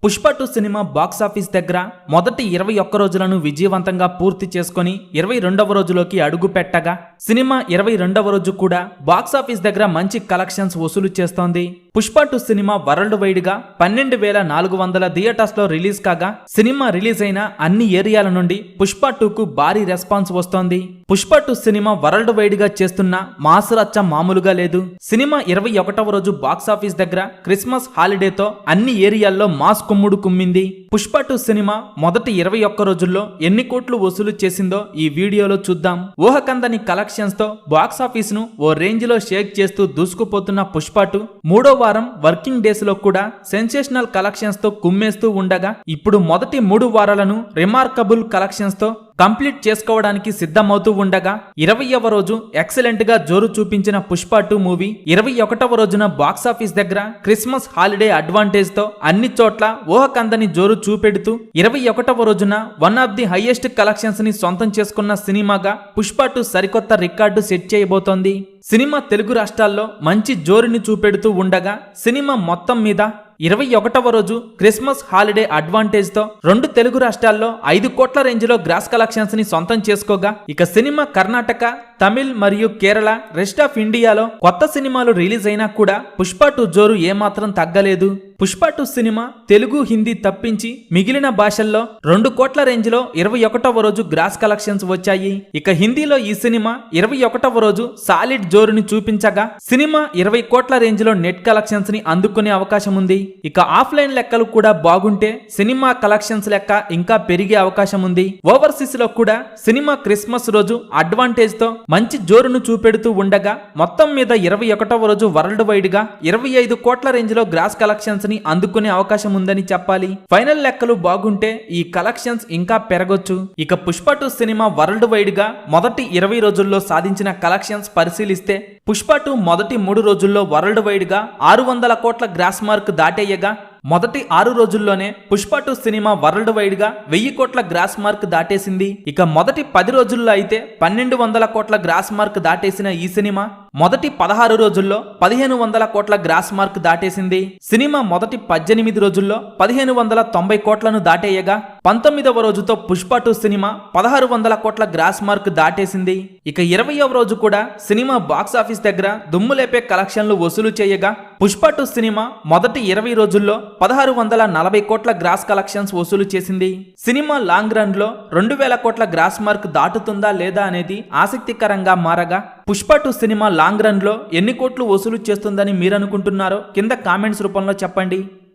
Pushpa 2 cinema box office దగ్గర మొదటి 21 రోజులను విజయవంతంగా పూర్తి చేసుకుని 22వ రోజులోకి అడుగు పెట్టగా సినిమా 22వ రోజు కూడా బాక్సాఫీస్ దగ్గర మంచి కలెక్షన్స్ వసూలు చేస్తోంది. పుష్ప 2 సినిమా వరల్డ్ వైడ్ గా 12,400 థియేటర్స్ లో రిలీజ్ కాగా సినిమా రిలీజ్ అయిన అన్ని ఏరియాల నుండి పుష్ప 2 కు భారీ రెస్పాన్స్ వస్తోంది. పుష్ప 2 సినిమా వరల్డ్ వైడ్ గా చేస్తున్న మాస్ రచ్చ మామూలుగా లేదు. సినిమా 21వ రోజు బాక్సాఫీస్ దగ్గర క్రిస్మస్ హాలిడేతో అన్ని ఏరియాల్లో మాస్ కుమ్ముడు కుమ్మింది. పుష్ప 2 సినిమా మొదటి 21 రోజుల్లో ఎన్ని కోట్లు వసూలు చేసిందో ఈ వీడియోలో చూద్దాం. ఊహకందని కలెక్షన్స్ తో బాక్సాఫీస్ ను ఓ రేంజ్ లో షేక్ చేస్తూ దూసుకుపోతున్న పుష్ప 2 మూడో వారం వర్కింగ్ డేస్ లో కూడా సెన్సేషనల్ కలెక్షన్స్ తో కుమ్మేస్తూ ఉండగా ఇప్పుడు మొదటి 3 వారాలను రిమార్కబుల్ కలెక్షన్స్ తో కంప్లీట్ చేసుకోవడానికి సిద్ధమవుతూ ఉండగా 20వ రోజు ఎక్సలెంట్ గా జోరు చూపించిన పుష్ప 2 మూవీ 21వ రోజున బాక్సాఫీస్ దగ్గర క్రిస్మస్ హాలిడే అడ్వాంటేజ్ తో అన్ని చోట్ల ఊహకందని జోరు చూపెడుతూ 21వ రోజున one of the highest collections ని సొంతం చేసుకున్న సినిమాగా పుష్ప 2 సరికొత్త రికార్డు సెట్ చేయబోతోంది. సినిమా తెలుగు రాష్ట్రాల్లో మంచి జోరుని చూపెడుతూ ఉండగా సినిమా మొత్తం మీద 21వ రోజు క్రిస్మస్ హాలిడే అడ్వాంటేజ్ తో 2 తెలుగు రాష్ట్రాల్లో 5 కోట్ల రేంజ్ లో గ్రాస్ కలెక్షన్స్ ని సొంతం చేసుకోగా ఇక సినిమా కర్ణాటక, తమిళ్ మరియు కేరళ, రెస్ట్ ఆఫ్ ఇండియాలో కొత్త సినిమాలు రిలీజ్ అయినా కూడా పుష్ప 2 జోరు ఏమాత్రం తగ్గలేదు. పుష్ప 2 సినిమా తెలుగు, హిందీ తప్పించి మిగిలిన భాషల్లో 2 కోట్ల రేంజ్ లో 21వ రోజు గ్రాస్ కలెక్షన్స్ వచ్చాయి. ఇక హిందీలో ఈ సినిమా 21వ రోజు సాలిడ్ జోరుని చూపించగా సినిమా 20 కోట్ల రేంజ్ లో నెట్ కలెక్షన్స్ ని అందుకునే అవకాశం ఉంది. ఇక ఆఫ్లైన్ లెక్కలు కూడా బాగుంటే సినిమా కలెక్షన్స్ లెక్క ఇంకా పెరిగే అవకాశం ఉంది. ఓవర్సీస్ లో కూడా సినిమా క్రిస్మస్ రోజు అడ్వాంటేజ్ తో మంచి జోరును చూపెడుతూ ఉండగా మొత్తం మీద 21వ రోజు వరల్డ్ వైడ్ గా 25 కోట్ల రేంజ్ లో గ్రాస్ కలెక్షన్స్ ని అందుకునే అవకాశం ఉందని చెప్పాలి. ఫైనల్ లెక్కలు బాగుంటే ఈ కలెక్షన్స్ ఇంకా పెరగొచ్చు. ఇక పుష్ప 2 సినిమా వరల్డ్ వైడ్ గా మొదటి 20 రోజుల్లో సాధించిన కలెక్షన్స్ పరిశీలిస్తే పుష్ప 2 మొదటి 3 రోజుల్లో వరల్డ్ వైడ్ గా 600 కోట్ల గ్రాస్ మార్క్ దాటేయగా మొదటి 6 రోజుల్లోనే పుష్ప 2 సినిమా వరల్డ్ వైడ్ గా 1000 కోట్ల గ్రాస్ మార్క్ దాటేసింది. ఇక మొదటి 10 రోజుల్లో అయితే 1200 కోట్ల గ్రాస్ మార్క్ దాటేసిన ఈ సినిమా మొదటి 16 రోజుల్లో 1500 కోట్ల గ్రాస్ మార్క్ దాటేసింది. సినిమా మొదటి 18 రోజుల్లో 1590 కోట్లను దాటేయగా 19వ రోజుతో పుష్ప 2 సినిమా 1600 కోట్ల గ్రాస్ మార్క్ దాటేసింది. ఇక 20వ రోజు కూడా సినిమా బాక్సాఫీస్ దగ్గర దుమ్ము లేపే కలెక్షన్లు వసూలు చేయగా పుష్ప 2 సినిమా మొదటి 20 రోజుల్లో 1640 కోట్ల గ్రాస్ కలెక్షన్స్ వసూలు చేసింది. సినిమా లాంగ్ రన్ లో 2000 కోట్ల గ్రాస్ మార్క్ దాటుతుందా లేదా అనేది ఆసక్తికరంగా మారగా పుష్ప 2 సినిమా లాంగ్ రన్ లో ఎన్ని కోట్లు వసూలు చేస్తుందని మీరనుకుంటున్నారో కింద కామెంట్స్ రూపంలో చెప్పండి.